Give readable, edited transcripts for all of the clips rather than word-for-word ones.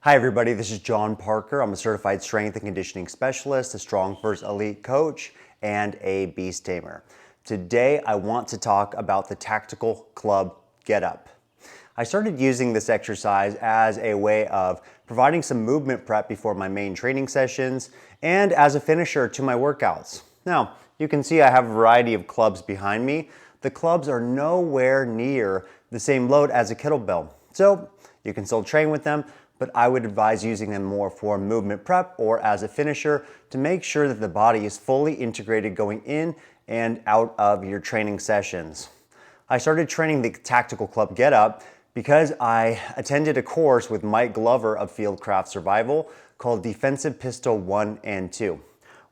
Hi everybody, this is John Parker. I'm a certified strength and conditioning specialist, a Strong First Elite coach, and a beast tamer. Today I want to talk about the tactical club get up. I started using this exercise as a way of providing some movement prep before my main training sessions and as a finisher to my workouts. Now, you can see I have a variety of clubs behind me. The clubs are nowhere near the same load as a kettlebell, so you can still train with them, but I would advise using them more for movement prep or as a finisher to make sure that the body is fully integrated going in and out of your training sessions. I started training the tactical club get up because I attended a course with Mike Glover of Fieldcraft Survival called Defensive Pistol 1 and 2.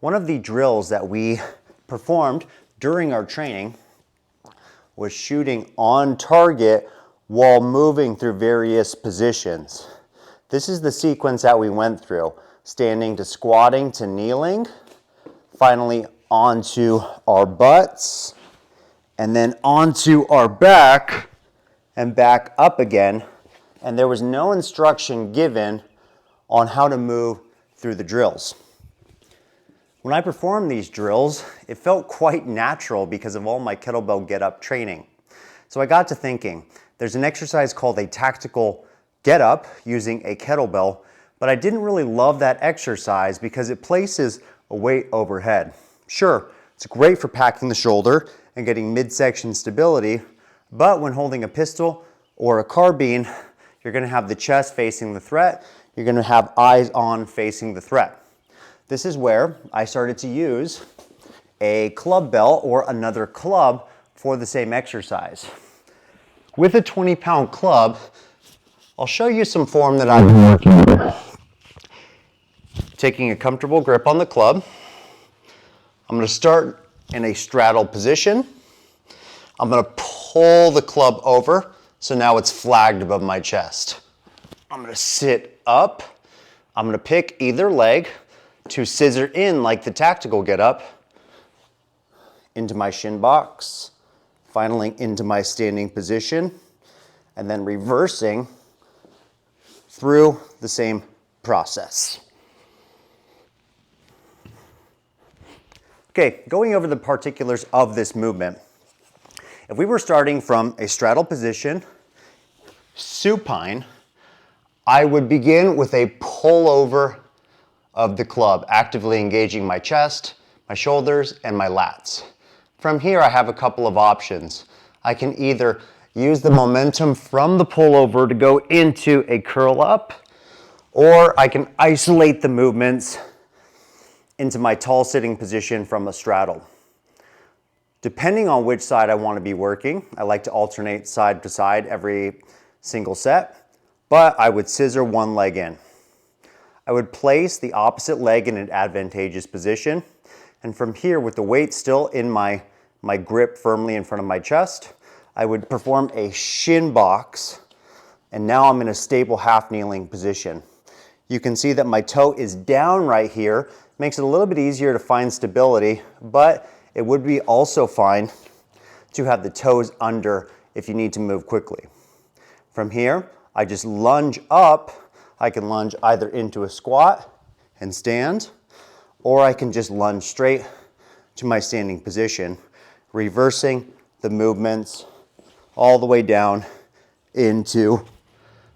One of the drills that we performed during our training was shooting on target while moving through various positions. This is the sequence that we went through, standing to squatting to kneeling, finally onto our butts, and then onto our back, and back up again. And there was no instruction given on how to move through the drills. When I performed these drills, it felt quite natural because of all my kettlebell get-up training. So I got to thinking, there's an exercise called a tactical get up using a kettlebell, but I didn't really love that exercise because it places a weight overhead. Sure, it's great for packing the shoulder and getting midsection stability, but when holding a pistol or a carbine, you're gonna have the chest facing the threat, you're gonna have eyes on facing the threat. This is where I started to use a club bell or another club for the same exercise. With a 20-pound club, I'll show you some form that I've been working with. Taking a comfortable grip on the club, I'm going to start in a straddle position. I'm going to pull the club over, so now it's flagged above my chest. I'm going to sit up. I'm going to pick either leg to scissor in like the tactical get up into my shin box, finally into my standing position, and then reversing through the same process. Okay, going over the particulars of this movement. If we were starting from a straddle position, supine, I would begin with a pullover of the club, actively engaging my chest, my shoulders, and my lats. From here, I have a couple of options. I can either use the momentum from the pullover to go into a curl up, or I can isolate the movements into my tall sitting position from a straddle. Depending on which side I want to be working, I like to alternate side to side every single set, but I would scissor one leg in. I would place the opposite leg in an advantageous position, and from here, with the weight still in my grip firmly in front of my chest, I would perform a Shinbox, and now I'm in a stable half kneeling position. You can see that my toe is down right here, makes it a little bit easier to find stability, but it would be also fine to have the toes under if you need to move quickly. From here, I just lunge up. I can lunge either into a squat and stand, or I can just lunge straight to my standing position, reversing the movements all the way down into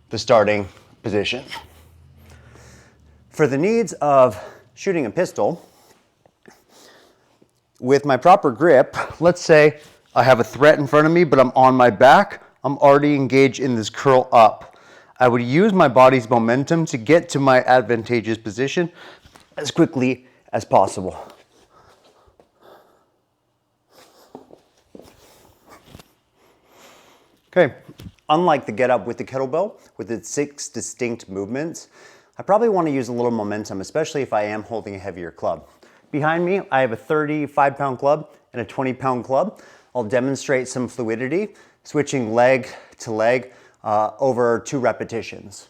the starting position. For the needs of shooting a pistol, with my proper grip, let's say I have a threat in front of me, but I'm on my back, I'm already engaged in this curl up. I would use my body's momentum to get to my advantageous position as quickly as possible. Okay, unlike the get up with the kettlebell, with its 6 distinct movements, I probably want to use a little momentum, especially if I am holding a heavier club. Behind me, I have a 35-pound club and a 20-pound club. I'll demonstrate some fluidity, switching leg to leg over 2 repetitions.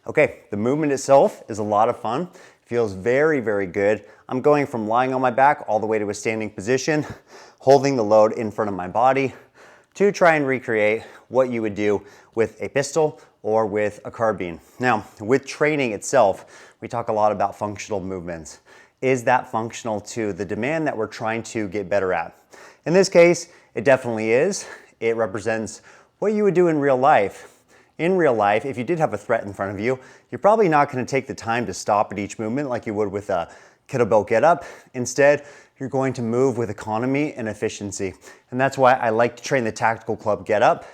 Okay, the movement itself is a lot of fun. Feels very, very good. I'm going from lying on my back all the way to a standing position, holding the load in front of my body to try and recreate what you would do with a pistol or with a carbine. Now, with training itself, we talk a lot about functional movements. Is that functional to the demand that we're trying to get better at? In this case, it definitely is. It represents what you would do in real life. In real life, if you did have a threat in front of you, you're probably not going to take the time to stop at each movement like you would with a kettlebell get up. Instead, you're going to move with economy and efficiency. And that's why I like to train the tactical club get up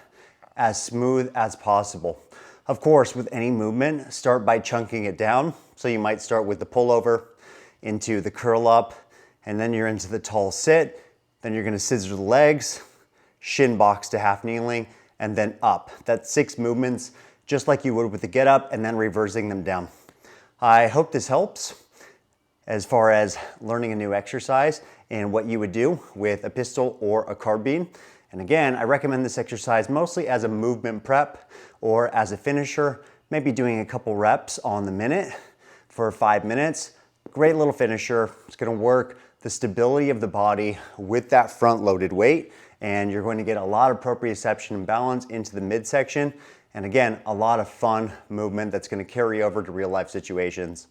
as smooth as possible. Of course, with any movement, start by chunking it down. So you might start with the pullover into the curl up, and then you're into the tall sit. Then you're going to scissor the legs, shin box to half kneeling, and then up. That's 6 movements, just like you would with the get up, and then reversing them down. I hope this helps as far as learning a new exercise and what you would do with a pistol or a carbine. And again, I recommend this exercise mostly as a movement prep or as a finisher, maybe doing a couple reps on the minute for 5 minutes. Great little finisher. It's gonna work the stability of the body with that front loaded weight, and you're going to get a lot of proprioception and balance into the midsection. And again, a lot of fun movement that's going to carry over to real life situations.